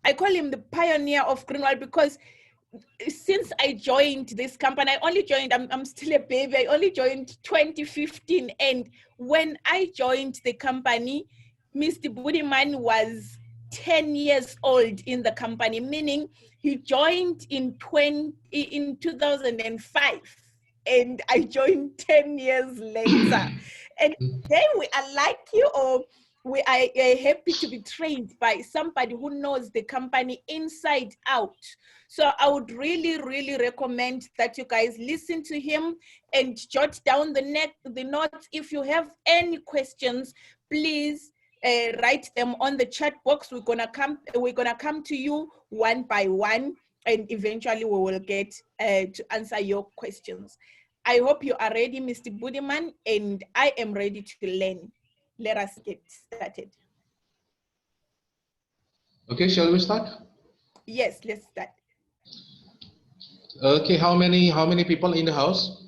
I call him the pioneer of Greenwald, because since I joined this company, I only joined, I'm still a baby, I only joined 2015. And when I joined the company, Mr. Budiman was 10 years old in the company, meaning he joined in 2005, and I joined 10 years later. And then we are lucky, or we are happy to be trained by somebody who knows the company inside out. So I would really, really recommend that you guys listen to him and jot down the notes. If you have any questions, please write them on the chat box. We're gonna come to you one by one, and eventually we will get to answer your questions. I hope you are ready, Mr. Budiman, and I am ready to learn. Let us get started. Okay, shall we start? Yes, let's start. Okay, how many people in the house?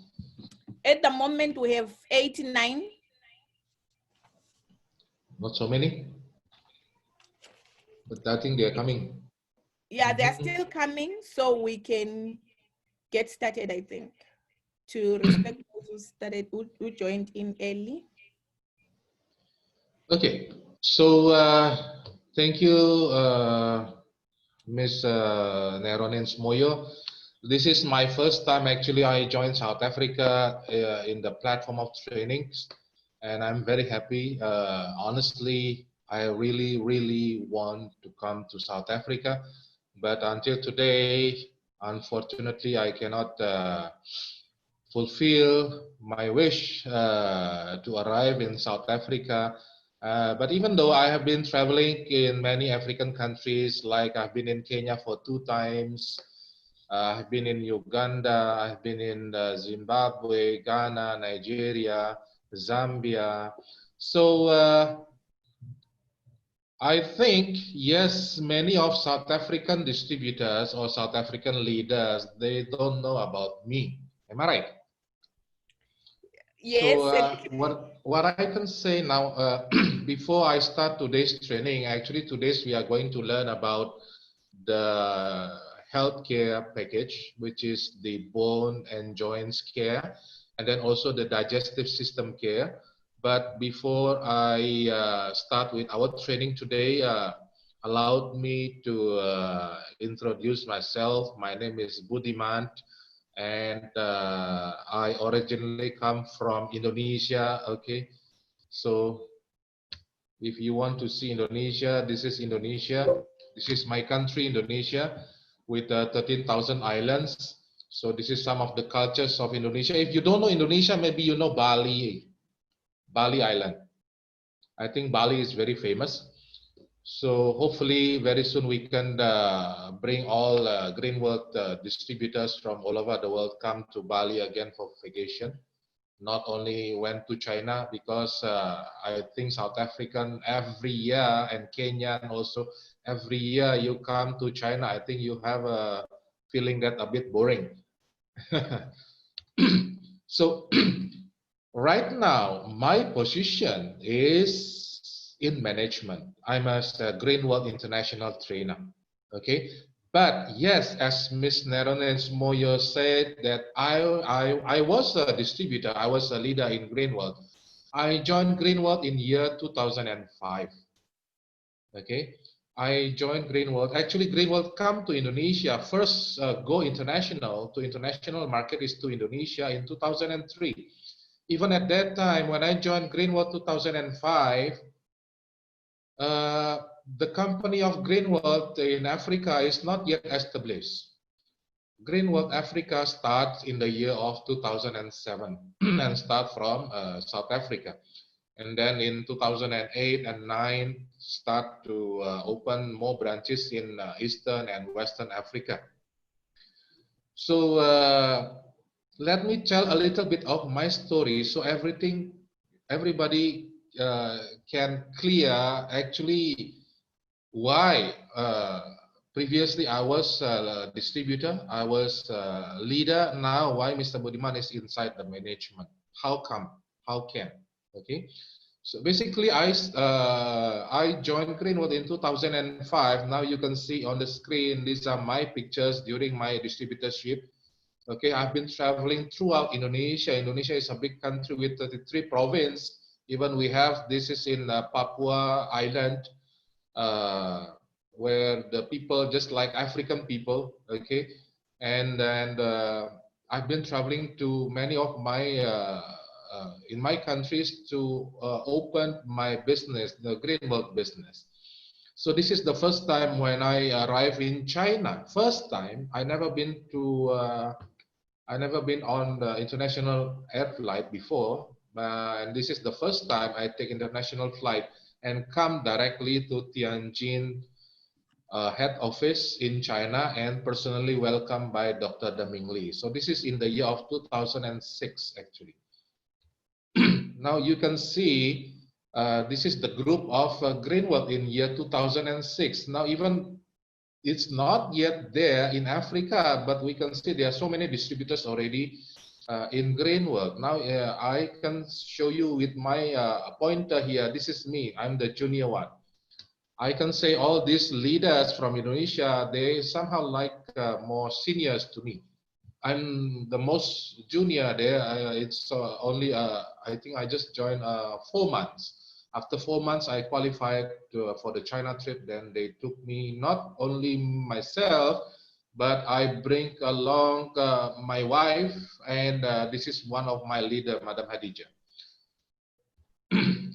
At the moment, we have 89. Not so many, but I think they're coming. Yeah, they're still coming, so we can get started, I think, to respect those who started, who joined in early. Okay, so thank you, Ms. Neronens Moyo. This is my first time actually I joined South Africa in the platform of trainings, and I'm very happy. Honestly, I really want to come to South Africa, but until today, unfortunately, I cannot fulfill my wish to arrive in South Africa. But even though I have been traveling in many African countries, like I've been in Kenya for 2 times, I've been in Uganda, I've been in Zimbabwe, Ghana, Nigeria, Zambia. So I think, yes, many of South African distributors or South African leaders, they don't know about me. Am I right? Yes. So what I can say now, before I start today's training, actually today's we are going to learn about the healthcare package, which is the bone and joints care, and then also the digestive system care. But before I start with our training today, allowed me to introduce myself. My name is Budiman, and I originally come from Indonesia. Okay, so if you want to see Indonesia, this is Indonesia. This is my country, Indonesia, with 13,000 islands. So this is some of the cultures of Indonesia. If you don't know Indonesia, maybe you know Bali Island. I think Bali is very famous. So hopefully very soon we can bring all Greenwald distributors from all over the world come to Bali again for vacation. Not only went to China, because I think South African every year, and Kenyan also every year you come to China, I think you have a feeling that a bit boring. So right now, my position is in management. I'm a Greenwald International trainer. Okay, but yes, as Ms. Nerones Moyo said, that I was a distributor, I was a leader in Greenwald. I joined Greenwald in year 2005. Okay, I joined Greenwald. Actually, Greenwald come to Indonesia first. Go international to international market is to Indonesia in 2003. Even at that time, when I joined Greenwald 2005, the company of Greenwald in Africa is not yet established. Greenwald Africa starts in the year of 2007 and start from South Africa. And then in 2008 and 9, start to open more branches in Eastern and Western Africa. So let me tell a little bit of my story, so everybody can clear actually why previously I was a distributor, I was a leader. Now why Mr. Budiman is inside the management? How come? How can? Okay. So basically, I joined Greenwood in 2005. Now you can see on the screen, these are my pictures during my distributorship. Okay, I've been traveling throughout Indonesia. Indonesia is a big country with 33 provinces. Even we have, this is in Papua Island, where the people just like African people, okay? And I've been traveling to many of my, in my countries to open my business, the Greenworld business. So this is the first time when I arrived in China. First time, I never been on the international air flight before, and this is the first time I take international flight and come directly to Tianjin head office in China and personally welcomed by Dr. Deming Li. So this is in the year of 2006 actually. Now you can see this is the group of Greenwood in year 2006. Now even it's not yet there in Africa, but we can see there are so many distributors already in Greenwood. Now I can show you with my pointer here. This is me. I'm the junior one. I can say all these leaders from Indonesia, they somehow like more seniors to me. I'm the most junior there. It's only, I think I just joined 4 months. After 4 months, I qualified for the China trip. Then they took me, not only myself, but I bring along my wife, and this is one of my leader, Madam Hadija.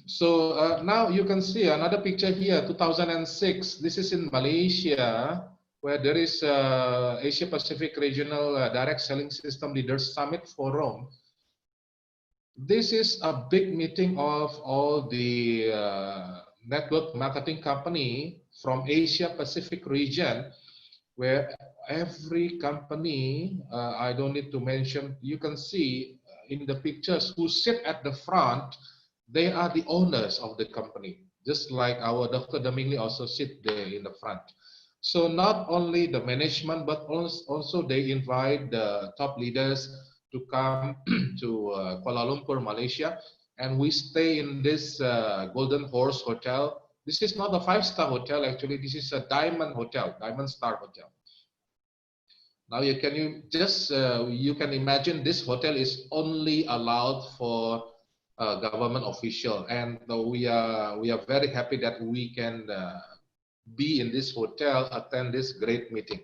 So now you can see another picture here, 2006. This is in Malaysia, where there is Asia Pacific Regional Direct Selling System Leaders Summit Forum. This is a big meeting of all the network marketing company from Asia Pacific region, where every company, I don't need to mention, you can see in the pictures who sit at the front, they are the owners of the company, just like our Dr. Deming Li also sit there in the front. So not only the management, but also they invite the top leaders to come to Kuala Lumpur, Malaysia, and we stay in this Golden Horse Hotel. This is not a 5-star hotel, actually. This is a diamond hotel, diamond star hotel. Now you can imagine this hotel is only allowed for government official, and we are very happy that we can be in this hotel, attend this great meeting.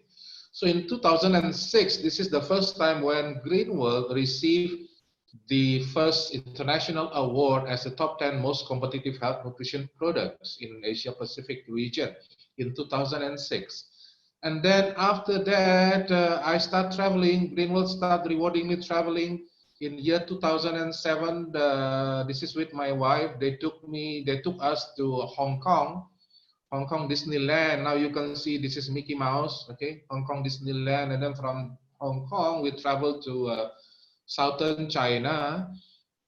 So in 2006, this is the first time when Greenworld received the first international award as the top 10 most competitive health nutrition products in Asia Pacific region in 2006. And then after that, I start traveling. Greenworld start rewarding me traveling. In year 2007, this is with my wife. They took us to Hong Kong Disneyland. Now you can see this is Mickey Mouse, okay, Hong Kong Disneyland. And then from Hong Kong, we traveled to southern China,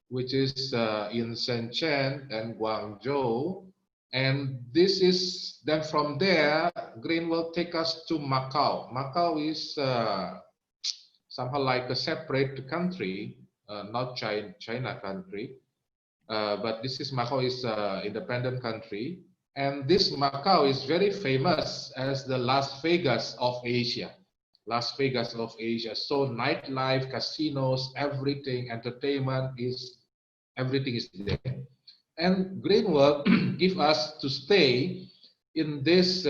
which is in Shenzhen and Guangzhou. And this is, then from there, Green will take us to Macau. Macau is somehow like a separate country, not China country. But this is Macau is independent country. And this Macau is very famous as the Las Vegas of Asia. Las Vegas of Asia. So nightlife, casinos, everything, entertainment everything is there. And Greenworld give us to stay in this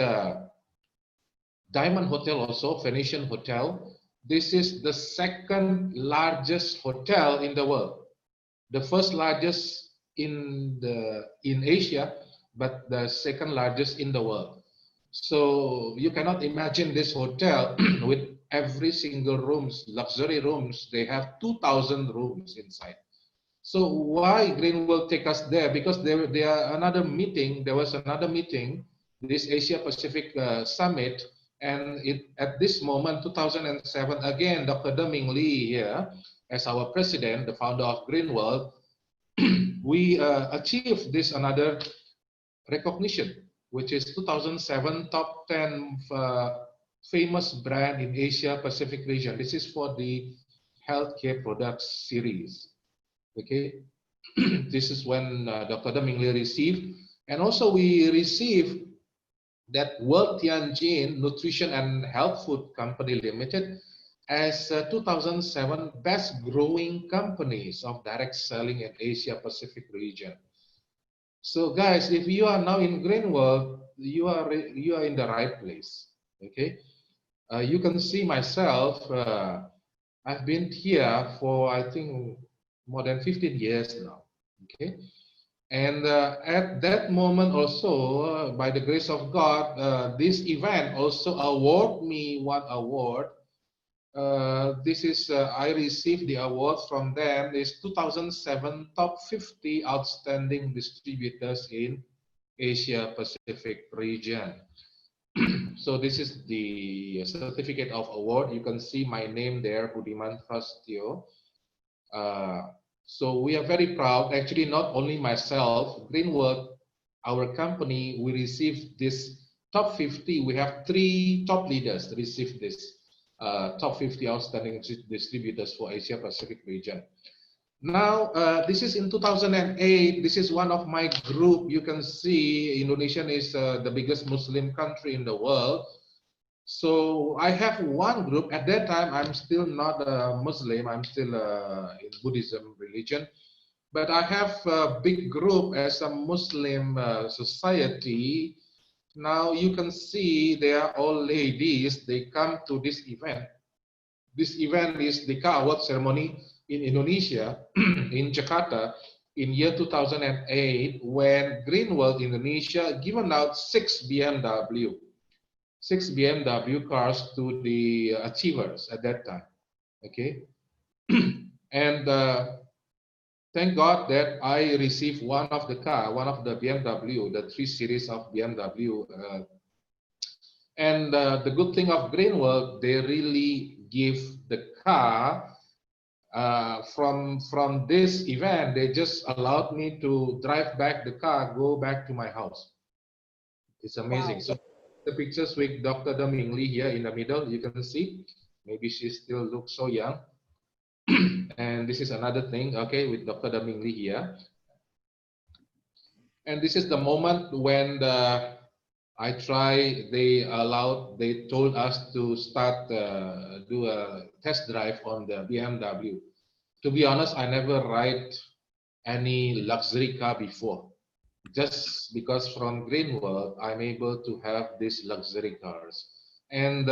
Diamond Hotel, also Venetian Hotel. This is the second largest hotel in the world. The first largest in Asia, but the second largest in the world. So you cannot imagine this hotel with every single rooms, luxury rooms. They have 2,000 rooms inside. So why Greenworld take us there? Because there was another meeting, this Asia Pacific Summit, and at this moment, 2007, again, Dr. Deming Li here, as our president, the founder of Greenworld, we achieved this another recognition, which is 2007 top 10 famous brand in Asia Pacific region. This is for the healthcare products series. Okay, This is when Dr. Ming Lee received, and also we received that World Tianjin Nutrition and Health Food Company Limited as 2007 best growing companies of direct selling in Asia Pacific region. So guys, if you are now in green world, you are in the right place. Okay, you can see myself. I've been here for I think more than 15 years now. Okay, and at that moment also, by the grace of God, this event also award me one award. This is I received the award from them. Is 2007 top 50 outstanding distributors in Asia Pacific region. So this is the certificate of award. You can see my name there, Budiman Prastio. So we are very proud. Actually, not only myself, Greenwork, our company, we received this top 50. We have 3 top leaders received this top 50 outstanding distributors for Asia Pacific region. Now, this is in 2008. This is one of my group. You can see Indonesia is the biggest Muslim country in the world. So I have one group. At that time, I'm still not a Muslim. I'm still in Buddhism religion. But I have a big group as a Muslim society. Now you can see they are all ladies. They come to this event. This event is the car award ceremony in Indonesia, in Jakarta, in year 2008, when Greenworld Indonesia given out 6 BMW cars to the achievers at that time. Okay, and thank God that I received one of the BMW, the 3 Series of BMW. And the good thing of Greenworld, they really give the car from this event. They just allowed me to drive back the car, go back to my house. It's amazing. Wow. So the pictures with Dr. Ming Lee here in the middle, you can see. Maybe she still looks so young. And this is another thing, okay, with Dr. Ming Lee here. And this is the moment when they told us to start do a test drive on the BMW. To be honest, I never ride any luxury car before. Just because from Greenworld, I'm able to have these luxury cars. And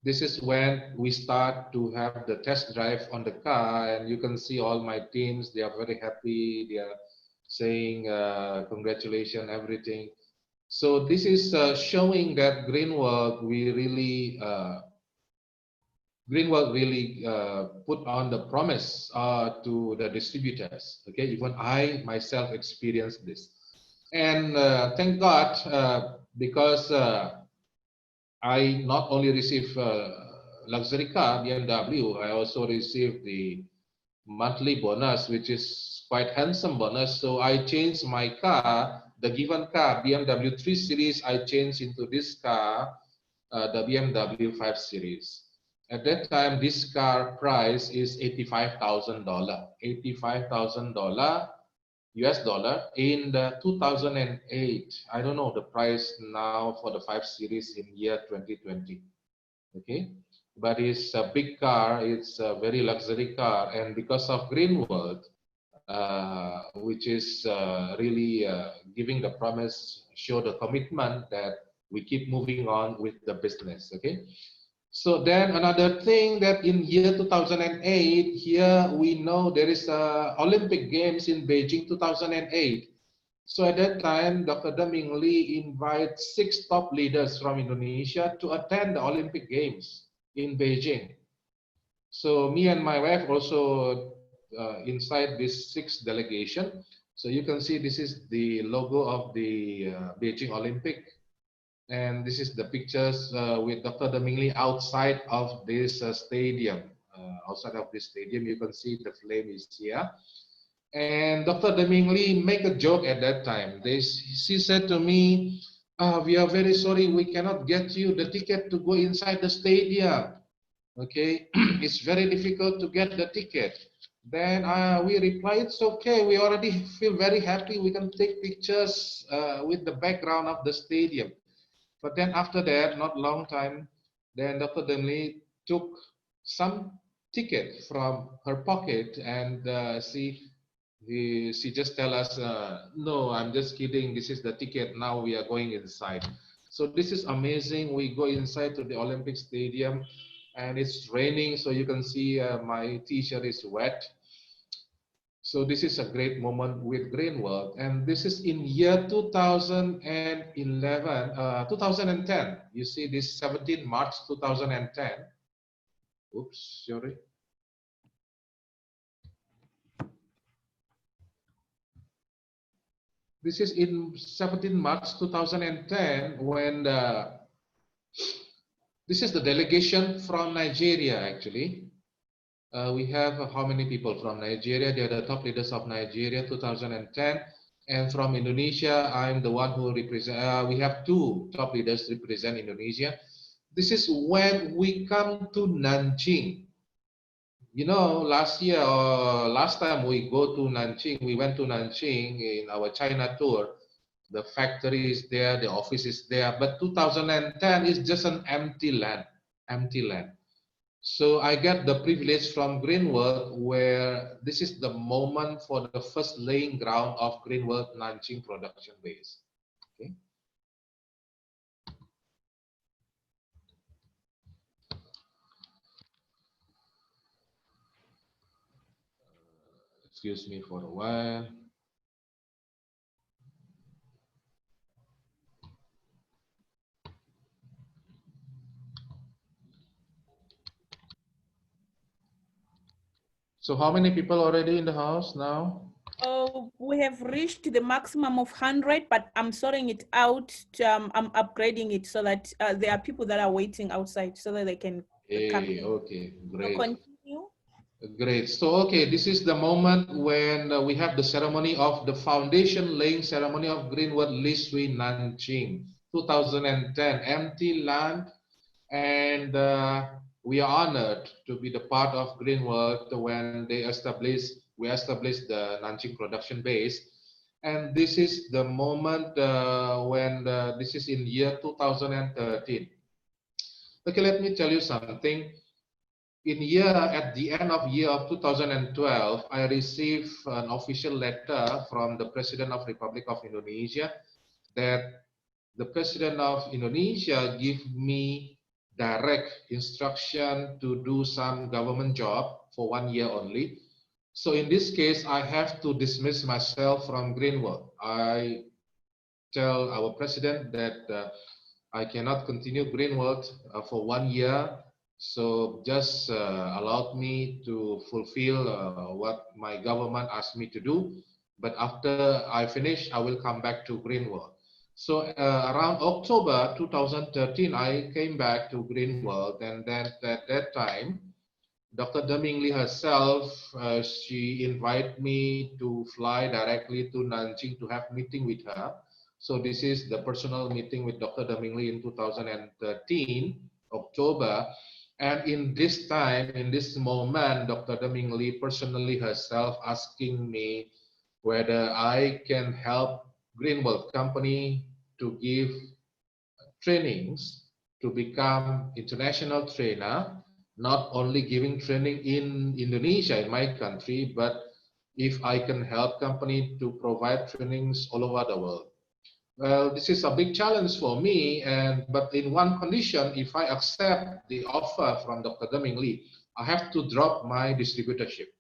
this is when we start to have the test drive on the car, and you can see all my teams, they are very happy. They are saying congratulations, everything. So this is showing that Greenworld really put on the promise to the distributors. Okay, even I myself experienced this, and thank God because I not only received luxury car BMW, I also received the monthly bonus, which is quite handsome bonus. So I changed my car, the given car, BMW 3 Series, I changed into this car, the BMW 5 Series. At that time, this car price is $85,000, $85,000 US dollar in the 2008. I don't know the price now for the 5 Series in year 2020. Okay, but it's a big car. It's a very luxury car, and because of Greenworld, which is really giving the promise, show the commitment that we keep moving on with the business. Okay. So then another thing that in year 2008, here we know there is Olympic Games in Beijing 2008. So at that time, Dr. Ming Lee invites 6 top leaders from Indonesia to attend the Olympic Games in Beijing. So me and my wife also inside this 6 delegation. So you can see this is the logo of the Beijing Olympic. And this is the pictures with Dr. Ming Lee outside of this stadium. Outside of this stadium, you can see the flame is here. And Dr. Ming Lee make a joke at that time. She said to me, we are very sorry, we cannot get you the ticket to go inside the stadium. Okay, it's very difficult to get the ticket. Then we reply, it's okay. We already feel very happy. We can take pictures with the background of the stadium. But then after that, not long time, then Dr. Demley took some ticket from her pocket, and she just tell us, no, I'm just kidding. This is the ticket. Now we are going inside. So this is amazing. We go inside to the Olympic Stadium, and it's raining, so you can see my t-shirt is wet. So this is a great moment with Greenworld, and this is in year 2010. You see this 17 March 2010. Oops, sorry. This is in 17 March 2010 when this is the delegation from Nigeria actually. We have how many people from Nigeria? They are the top leaders of Nigeria 2010. And from Indonesia, I'm the one who represent, we have two top leaders represent Indonesia. This is when we come to Nanjing. You know, last year or last time we go to Nanjing, we went to Nanjing in our China tour. The factory is there, the office is there, but 2010 is just an empty land, empty land. So I get the privilege from Greenworld where this is the moment for the first laying ground of Greenworld Nanjing production base. Okay. Excuse me for a while. So how many people already in the house now? Oh, we have reached the maximum of 100, but I'm sorting it out. I'm upgrading it so that there are people that are waiting outside so that they can come in. Okay, great. So continue. Great. So, okay, this is the moment when we have the ceremony of the foundation laying ceremony of Greenwood Lisui Nanjing 2010, empty land, and we are honored to be the part of Greenwood when we established the Nanjing production base. And this is the moment when this is in year 2013. Okay, let me tell you something. At the end of year of 2012, I received an official letter from the President of Republic of Indonesia that the President of Indonesia give me direct instruction to do some government job for 1 year only. So in this case, I have to dismiss myself from Greenwood. I tell our president that I cannot continue Greenwood for 1 year. So just allowed me to fulfill what my government asked me to do. But after I finish, I will come back to Greenwood. So around October 2013, I came back to Greenwood, and then at that time, Dr. Deming Lee herself, she invited me to fly directly to Nanjing to have meeting with her. So this is the personal meeting with Dr. Deming Lee in 2013, October. And in this time, in this moment, Dr. Deming Lee personally herself asking me whether I can help Greenwood Company to give trainings to become international trainer, not only giving training in Indonesia, in my country, but if I can help company to provide trainings all over the world. Well, this is a big challenge for me, but in one condition, if I accept the offer from Dr. Deming Lee, I have to drop my distributorship.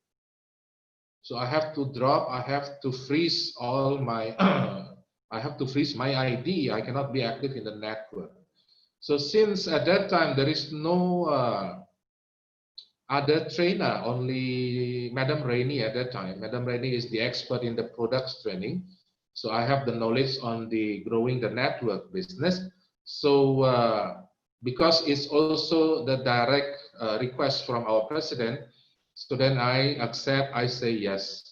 So I have to freeze all my, I have to freeze my ID. I cannot be active in the network. So since at that time there is no other trainer, only Madam Rainey at that time. Madam Rainey is the expert in the products training. So I have the knowledge on the growing the network business. So because it's also the direct request from our president, so then I accept, I say yes.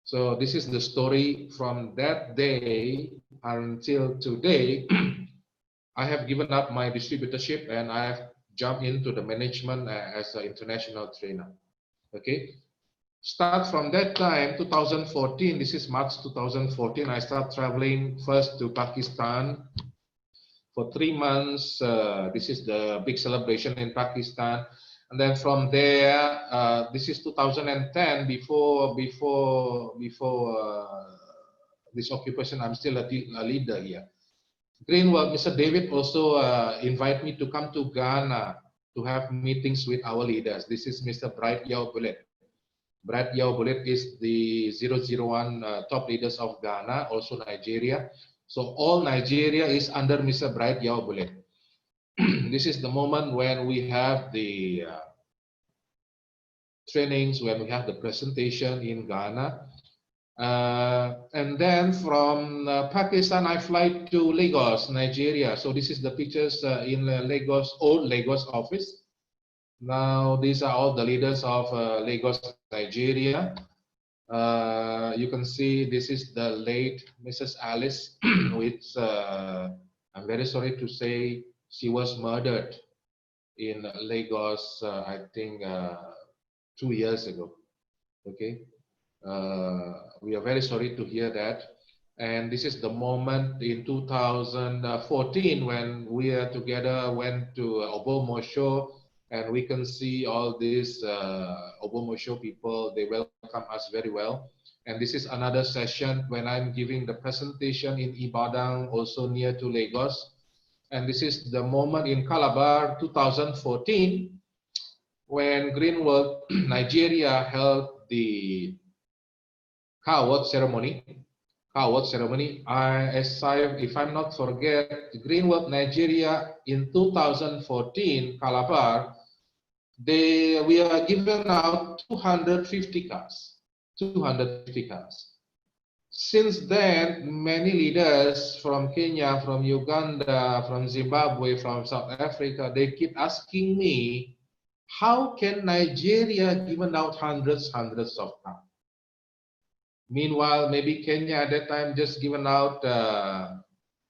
So this is the story from that day until today. I have given up my distributorship and I have jumped into the management as an international trainer. Okay. Start from that time, 2014, this is March 2014, I start traveling first to Pakistan for 3 months. This is the big celebration in Pakistan. And then from there, this is 2010, before this occupation, I'm still a leader here. Greenwald, Mr. David also invite me to come to Ghana to have meetings with our leaders. This is Mr. Bright Yao Bullet. Bright Yao Bullet is the 001 top leaders of Ghana, also Nigeria. So all Nigeria is under Mr. Bright Yao Bullet. This is the moment when we have the trainings, when we have the presentation in Ghana. And then from Pakistan, I fly to Lagos, Nigeria. So this is the pictures in Lagos, old Lagos office. Now these are all the leaders of Lagos, Nigeria. You can see this is the late Mrs. Alice, which I'm very sorry to say she was murdered in Lagos, I think 2 years ago. Okay. We are very sorry to hear that. And this is the moment in 2014 when we are together, went to Obomosho, and we can see all these Obomosho people, they welcome us very well. And this is another session when I'm giving the presentation in Ibadan, also near to Lagos. And this is the moment in Calabar, 2014, when Greenwald, Nigeria held the Kawat ceremony. If I'm not forget, Greenwald, Nigeria in 2014, Calabar, we are given out 250 cars. 250 cars. Since then, many leaders from Kenya, from Uganda, from Zimbabwe, from South Africa, they keep asking me, how can Nigeria given out hundreds of cars? Meanwhile, maybe Kenya at that time just given out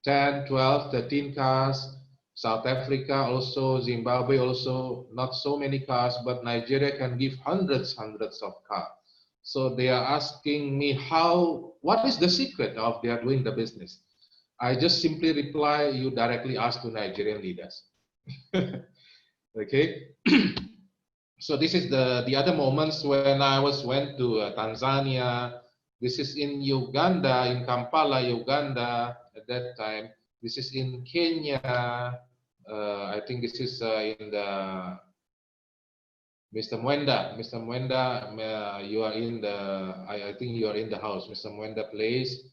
10, 12, 13 cars. South Africa also, Zimbabwe also, not so many cars, but Nigeria can give hundreds of cars. So they are asking me what is the secret of they are doing the business? I just simply reply, you directly ask to Nigerian leaders. Okay. So this is the other moments when I went to Tanzania. This is in Uganda, in Kampala, Uganda at that time. This is in Kenya. I think this is in the Mr. Mwenda. Mr. Mwenda, you are in the. I think you are in the house, Mr. Mwenda, please.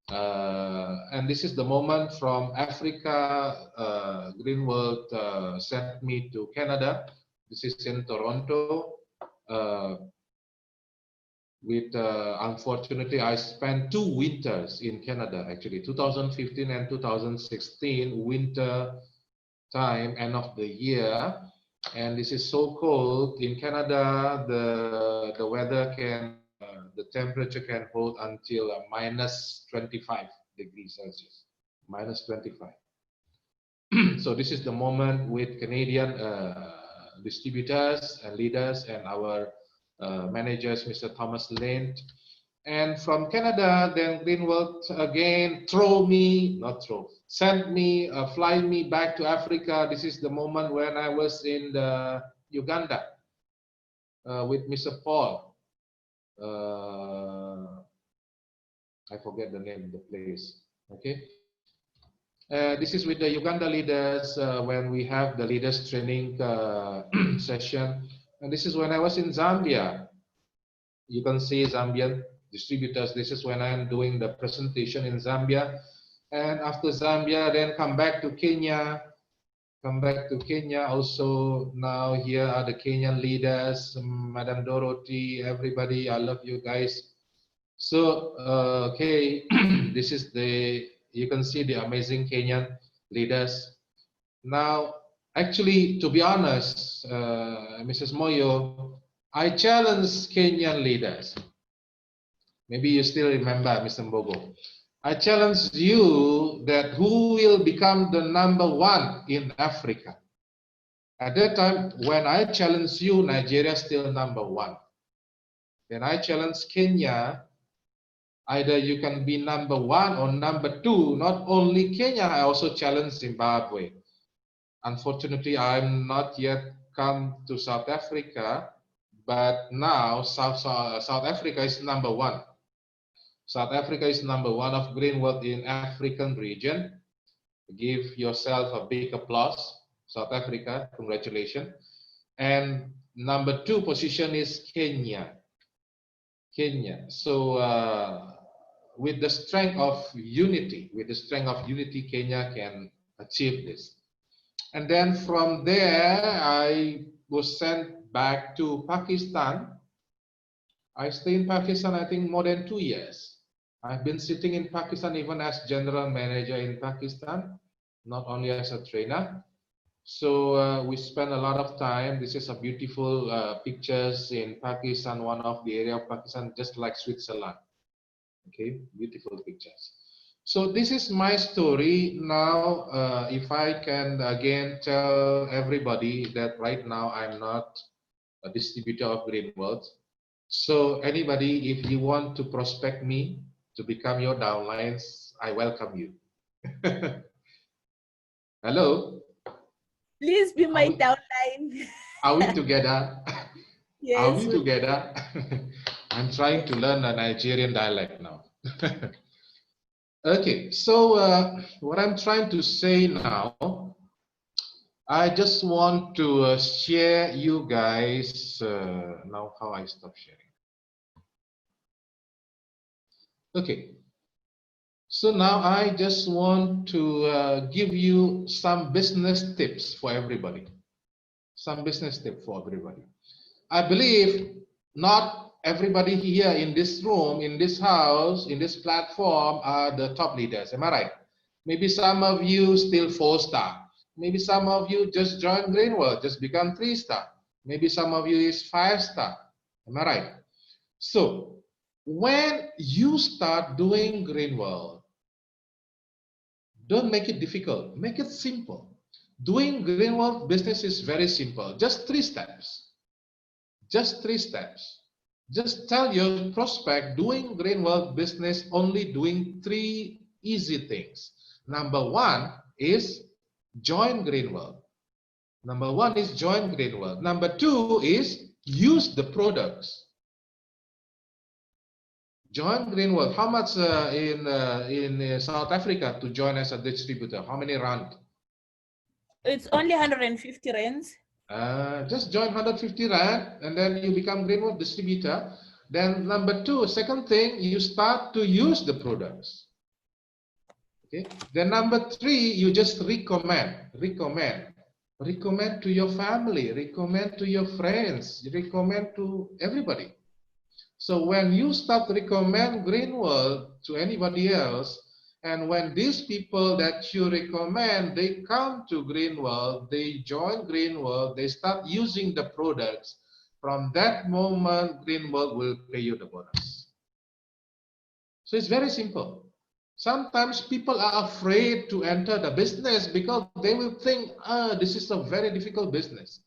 And this is the moment from Africa. Greenwald sent me to Canada. This is in Toronto. Unfortunately, I spent 2 winters in Canada, actually, 2015 and 2016, winter time, end of the year. And this is so cold. In Canada, the weather can, the temperature can hold until minus 25 degrees Celsius, minus 25. So this is the moment with Canadian distributors and leaders and our managers, Mr. Thomas Lane. And from Canada, then Greenwald again sent me, fly me back to Africa. This is the moment when I was in Uganda with Mr. Paul. I forget the name of the place. Okay. This is with the Uganda leaders when we have the leaders training session. And this is when I was in Zambia. You can see Zambian distributors. This is when I'm doing the presentation in Zambia. And after Zambia, then come back to Kenya. Also, now here are the Kenyan leaders, Madam Dorothy, everybody. I love you guys. So, okay, this is you can see the amazing Kenyan leaders. Now, actually, to be honest, Mrs. Moyo, I challenge Kenyan leaders. Maybe you still remember, Mr. Mbogo. I challenge you that who will become the #1 in Africa. At that time, when I challenge you, Nigeria is still #1. Then I challenge Kenya. Either you can be number 1 or number 2. Not only Kenya, I also challenge Zimbabwe. Unfortunately, I'm not yet come to South Africa, but now South Africa is number 1. South Africa is number 1 of green wealth in African region. Give yourself a big applause, South Africa, congratulations. And number 2 position is Kenya. So with the strength of unity, Kenya can achieve this. And then from there, I was sent back to Pakistan. I stayed in Pakistan, I think, more than 2 years. I've been sitting in Pakistan even as general manager in Pakistan, not only as a trainer. So we spent a lot of time. This is a beautiful pictures in Pakistan, one of the area of Pakistan, just like Switzerland. Okay, beautiful pictures. So this is my story. Now, if I can again tell everybody that right now I'm not a distributor of green wealth. So anybody, if you want to prospect me to become your downlines, I welcome you. Hello. Please be my downline. Are we together? Yes. Are we together? I'm trying to learn a Nigerian dialect now. Okay, so what I'm trying to say now, I just want to share you guys, now how I stop sharing. Okay, so now I just want to give you some business tips for everybody. Some business tip for everybody. I believe not everybody here in this room, in this house, in this platform are the top leaders. Am I right? Maybe some of you still 4-star. Maybe some of you just joined Greenworld, just become 3-star. Maybe some of you is 5-star. Am I right? So when you start doing Greenworld, don't make it difficult. Make it simple. Doing Greenworld business is very simple. Just 3 steps. Just 3 steps. Just tell your prospect doing Greenworld business only doing 3 easy things. Number 1 is join Greenworld. Number 1 is join Greenworld. Number 2 is use the products. Join Greenworld. How much in South Africa to join as a distributor? How many rand? It's only 150 rands. Just join 150 rand and then you become Greenworld distributor. Then number 2, second thing, you start to use the products. Okay. Then number 3, you just recommend to your family, recommend to your friends, recommend to everybody. So when you start to recommend Greenworld to anybody else, and when these people that you recommend, they come to Greenworld, they join Greenworld, they start using the products, from that moment, Greenworld will pay you the bonus. So it's very simple. Sometimes people are afraid to enter the business because they will think, this is a very difficult business.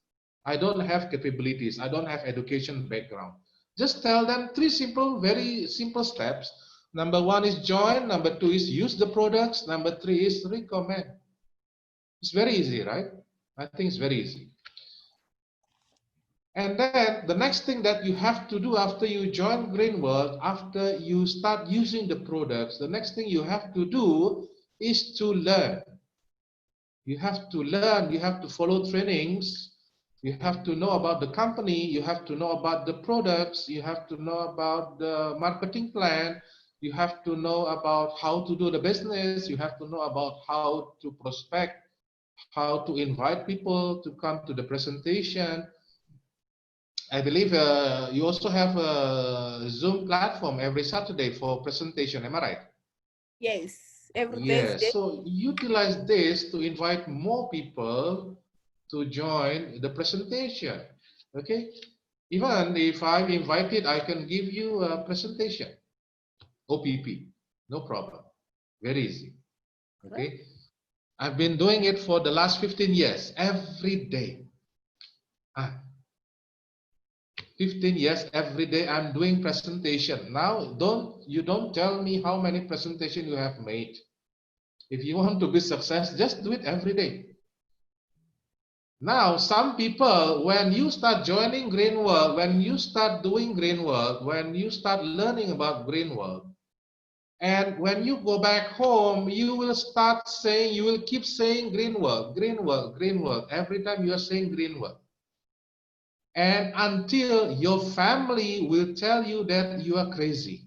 I don't have capabilities. I don't have education background. Just tell them 3 simple, very simple steps. Number 1 is join. Number 2 is use the products. Number 3 is recommend. It's very easy, right? I think it's very easy. And then the next thing that you have to do after you join Greenworld, after you start using the products, the next thing you have to do is to learn. You have to learn, you have to follow trainings, you have to know about the company, you have to know about the products, you have to know about the marketing plan, you have to know about how to do the business, you have to know about how to prospect, how to invite people to come to the presentation. I believe you also have a Zoom platform every Saturday for presentation, am I right? Yes, every Yes, Thursday. so utilize this to invite more people to join the presentation, okay? Even if I'm invited, I can give you a presentation, OPP, no problem, very easy, okay? I've been doing it for the last 15 years, every day. 15 years every day I'm doing presentation. Now you don't tell me how many presentation you have made. If you want to be success, just do it every day. Now, some people, when you start joining green work, when you start doing green work, when you start learning about green work, and when you go back home, you will start saying, you will keep saying green work, green work, green work. Every time you are saying green work. And until your family will tell you that you are crazy.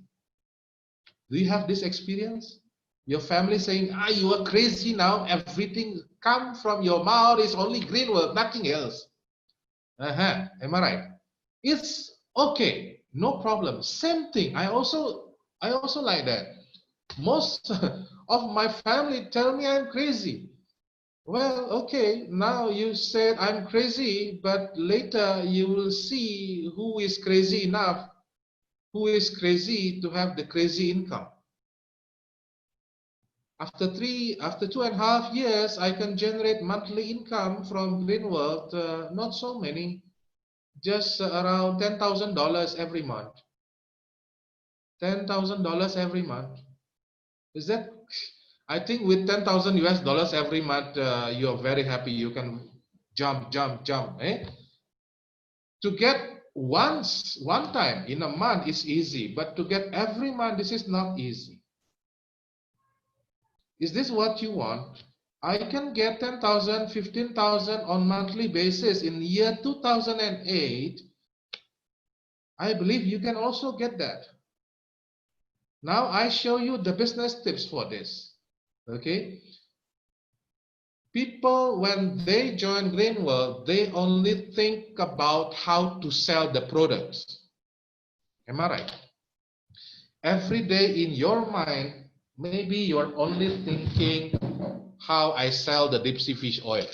Do you have this experience? Your family saying, you are crazy now. Everything come from your mouth is only green work, nothing else. Am I right? It's okay, no problem. Same thing. I also like that. Most of my family tell me I'm crazy. Well, okay, now you said I'm crazy, but later you will see who is crazy enough, who is crazy to have the crazy income. After 2.5 years, I can generate monthly income from green work, not so many, just around $10,000 every month. $10,000 every month. Is that? I think with 10,000 US dollars every month, you are very happy. You can jump. Eh? To get one time in a month is easy, but to get every month, this is not easy. Is this what you want? I can get 10,000, 15,000 on monthly basis in year 2008. I believe you can also get that. Now I show you the business tips for this. Okay. People, when they join green work, they only think about how to sell the products. Am I right? Every day in your mind, maybe you're only thinking how I sell the deep sea fish oil.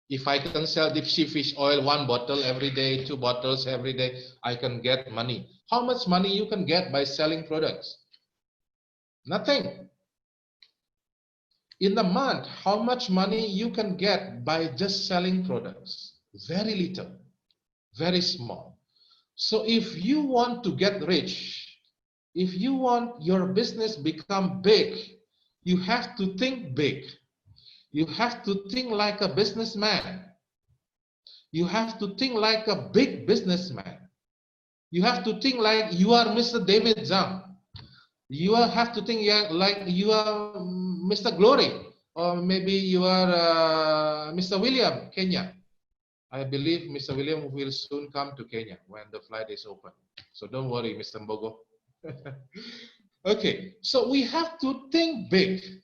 If I can sell deep sea fish oil 1 bottle every day, 2 bottles every day, I can get money. How much money you can get by selling products? Nothing. In a month, how much money you can get by just selling products? Very little, very small. So if you want to get rich, if you want your business become big, you have to think big. You have to think like a businessman. You have to think like a big businessman. You have to think like you are Mr. David Zhang. You have to think like you are Mr. Glory, or maybe you are Mr. William, Kenya. I believe Mr. William will soon come to Kenya when the flight is open. So don't worry, Mr. Mbogo. Okay, so we have to think big.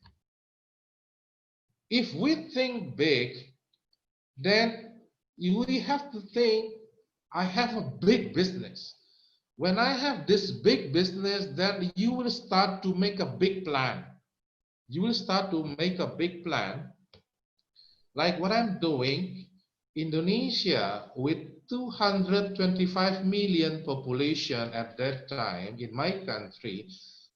If we think big, then we have to think, I have a big business. When I have this big business, then you will start to make a big plan. You will start to make a big plan. Like what I'm doing, Indonesia with 225 million population at that time in my country,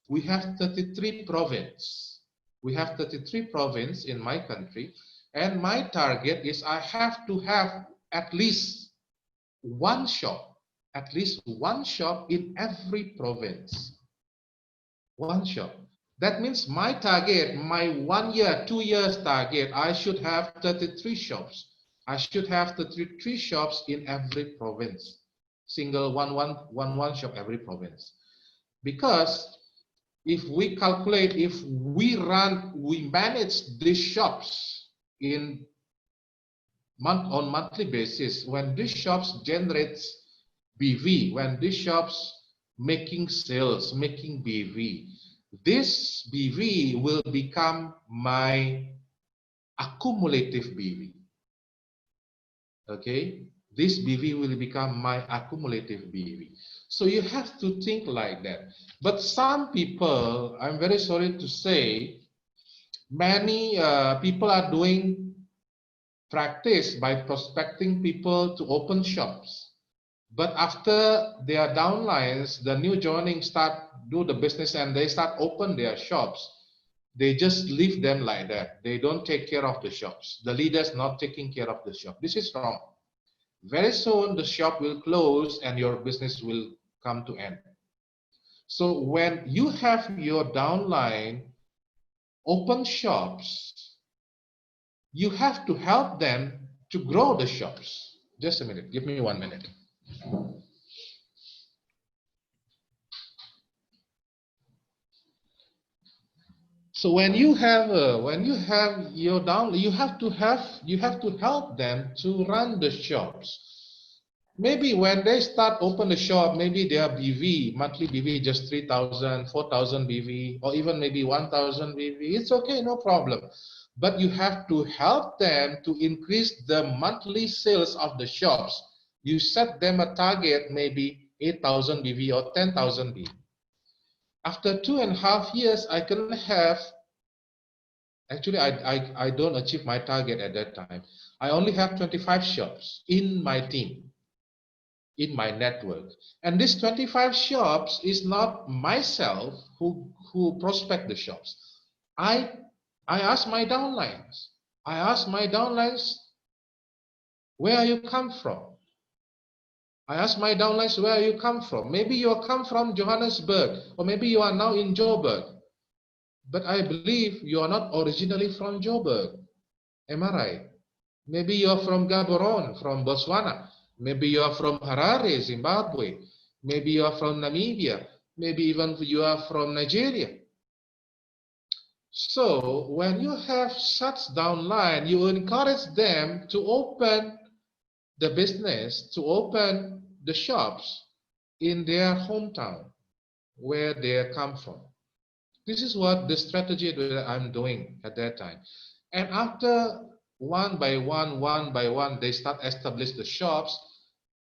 we have 33 provinces. We have 33 provinces in my country, and my target is I have to have at least one shop in every province. One shop. That means my target, my 1 year, 2 years target, I should have 33 shops. I should have 33 shops in every province. Single one shop every province. Because if we calculate, if we manage these shops in on monthly basis, when these shops generates BV, when these shops making sales, making BV, this BV will become my accumulative BV. Okay, this BV will become my accumulative BV. So you have to think like that. But some people, I'm very sorry to say, many people are doing practice by prospecting people to open shops. But after their downlines, the new joining start do the business and they start open their shops. They just leave them like that. They don't take care of the shops. The leaders not taking care of the shop. This is wrong. very soon the shop will close and your business will come to end. So when you have your downline open shops, you have to help them to grow the shops. Just a minute, give me 1 minute. So when you have your down, you have to help them to run the shops. Maybe when they start open the shop, maybe their BV, monthly BV just 3,000, 4,000 BV, or even maybe 1,000 BV. It's okay, no problem. But you have to help them to increase the monthly sales of the shops. You set them a target, maybe 8,000 BV or 10,000 BV. After 2.5 years, I can have, actually, I don't achieve my target at that time. I only have 25 shops in my team, in my network. And this 25 shops is not myself who prospect the shops. I ask my downlines. Where you come from? I ask my downlines, where you come from? Maybe you come from Johannesburg, or maybe you are now in Joburg. But I believe you are not originally from Joburg. Am I right? Maybe you're from Gaborone, from Botswana. Maybe you're from Harare, Zimbabwe. Maybe you're from Namibia. Maybe even you are from Nigeria. So when you have such downline, you encourage them to open the business, to open the shops in their hometown, where they come from. This is what the strategy that I'm doing at that time. And after one by one, they start establish the shops.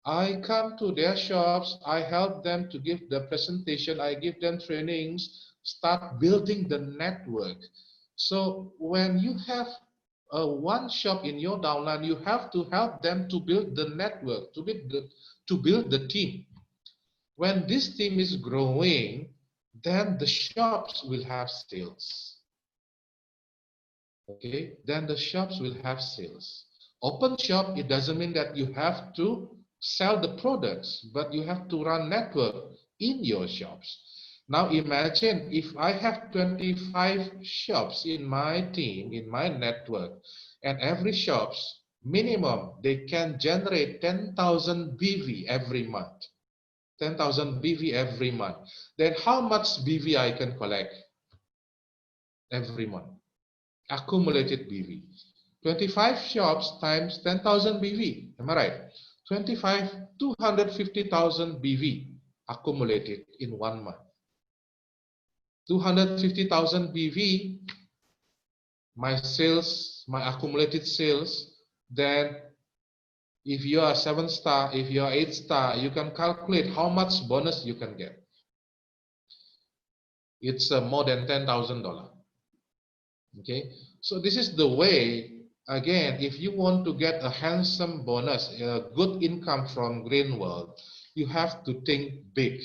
I come to their shops, I help them to give the presentation, I give them trainings, start building the network. So when you have one shop in your downline, you have to help them to build the network, to build the team. When this team is growing, then the shops will have sales. Okay, then the shops will have sales. Open shop, it doesn't mean that you have to sell the products, but you have to run network in your shops. Now imagine if I have 25 shops in my team, in my network, and every shops minimum they can generate 10,000 BV every month. 10,000 BV every month. Then how much BV I can collect every month? Accumulated BV. 25 shops times 10,000 BV. Am I right? 25, 250,000 BV accumulated in 1 month. 250,000 BV, my sales, my accumulated sales. Then if you are 7-star, if you are 8-star, you can calculate how much bonus you can get. It's more than $10,000. Okay, so this is the way. Again, if you want to get a handsome bonus, a good income from Green World, you have to think big.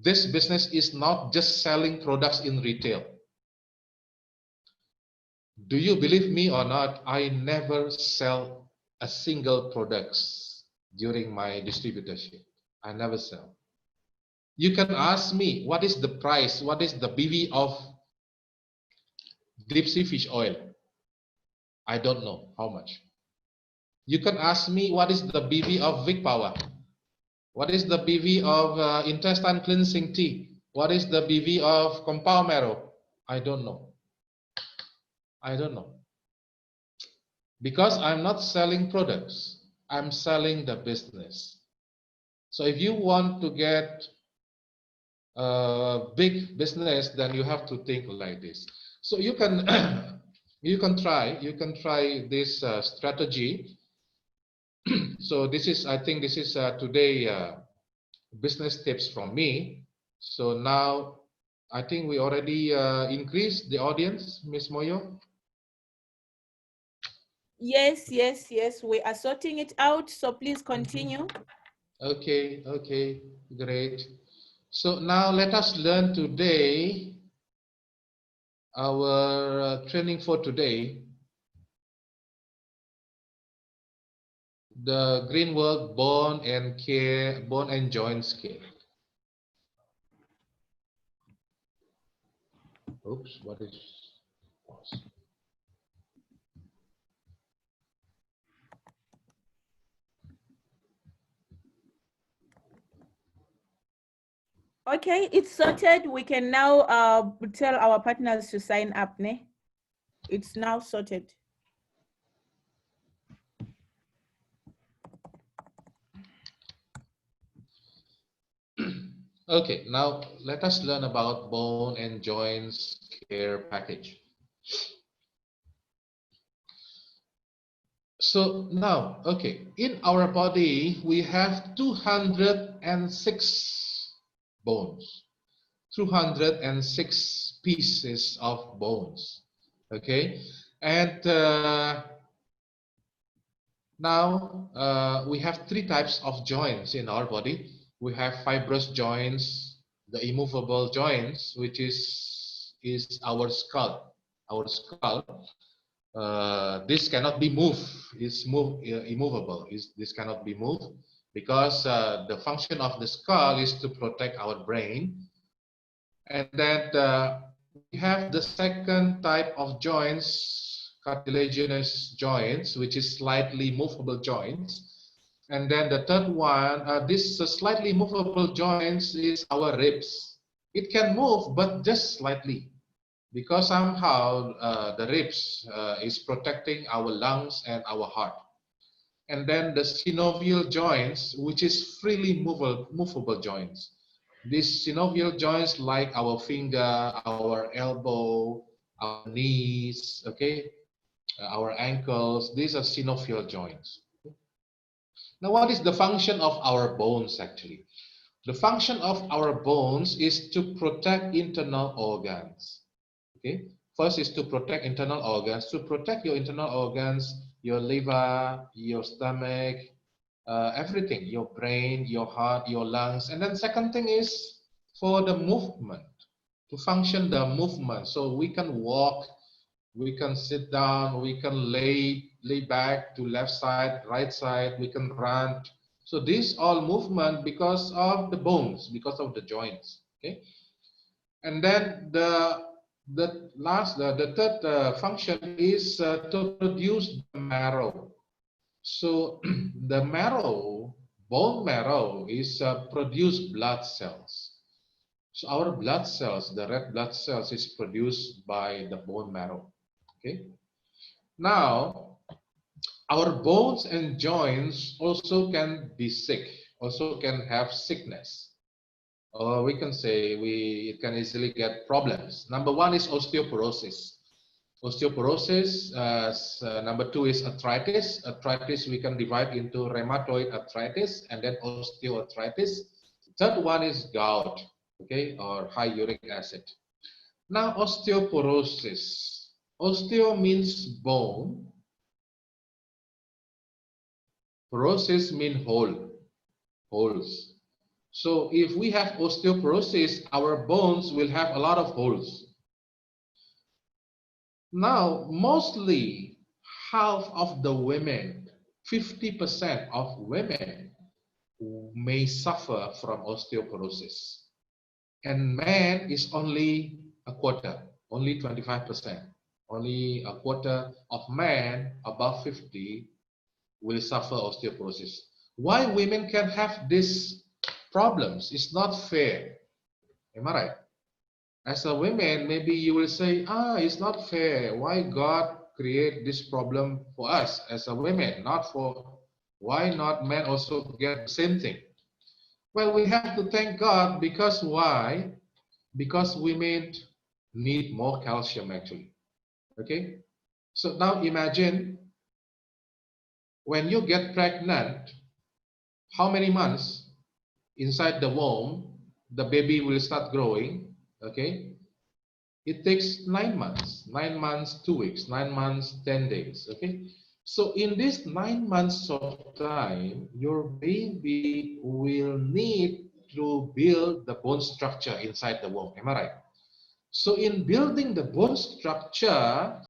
This business is not just selling products in retail. Do you believe me or not? I never sell a single product during my distributorship. I never sell. You can ask me, what is the price? What is the BV of deep sea fish oil? I don't know how much. You can ask me, what is the BV of Vic Power? What is the BV of intestine cleansing tea? What is the BV of compound marrow? I don't know. I don't know. Because I'm not selling products, I'm selling the business. So if you want to get a big business, then you have to think like this. So you can you can try this strategy. So this is, I think this is today business tips from me. So now I think we already increased the audience, Miss Moyo. Yes, yes, yes. We are sorting it out. So please continue. Okay, okay, great. So now let us learn today our training for today. the green word bone and care, bone and joints care. Oops, what is pause? Okay, it's sorted. We can now tell our partners to sign up. Ne? It's now sorted. Okay, now let us learn about bone and joints care package. So now, okay, in our body, we have 206 bones, 206 pieces of bones, okay? And now we have three types of joints in our body. We have fibrous joints, the immovable joints, which is our skull. Our skull. This cannot be moved. It's immovable. This cannot be moved because the function of the skull is to protect our brain. And then we have the second type of joints, cartilaginous joints, which is slightly movable joints. And then the third one, this slightly movable joints is our ribs. It can move, but just slightly, because somehow the ribs is protecting our lungs and our heart. And then the synovial joints, which is freely movable joints. These synovial joints, like our finger, our elbow, our knees, okay, our ankles, these are synovial joints. Now, what is the function of our bones actually? The function of our bones is to protect internal organs. Okay, first is to protect internal organs. To protect your internal organs, your liver, your stomach, everything, your brain, your heart, your lungs. And then second thing is for the movement, to function the movement. So we can walk, we can sit down, we can lay back to left side, right side, we can run. So these all movement because of the bones, because of the joints. Okay, and then the third function is to produce the marrow. So the marrow, bone marrow, is produce blood cells. So our blood cells, the red blood cells, is produced by the bone marrow. Okay. Now, our bones and joints also can be sick, also can have sickness. Or we can say it can easily get problems. Number one is osteoporosis. Osteoporosis. Number two is arthritis. Arthritis we can divide into rheumatoid arthritis and then osteoarthritis. Third one is gout, okay, or high uric acid. Now osteoporosis. Osteo means bone. Porosis means holes. So if we have osteoporosis, our bones will have a lot of holes. Now, mostly half of the women, 50% of women may suffer from osteoporosis. And men is only a quarter, only 25%. Only a quarter of men above 50 will suffer osteoporosis. Why women can have these problems? It's not fair. Am I right? As a woman, maybe you will say, it's not fair. Why God create this problem for us as a women, not for, why not men also get the same thing? Well, we have to thank God because why? Because women need more calcium actually. Okay? So now imagine when you get pregnant, how many months inside the womb the baby will start growing? Okay? It takes 9 months, 9 months, 2 weeks, 9 months, 10 days. Okay. So in this 9 months of time, your baby will need to build the bone structure inside the womb. Am I right? So in building the bone structure,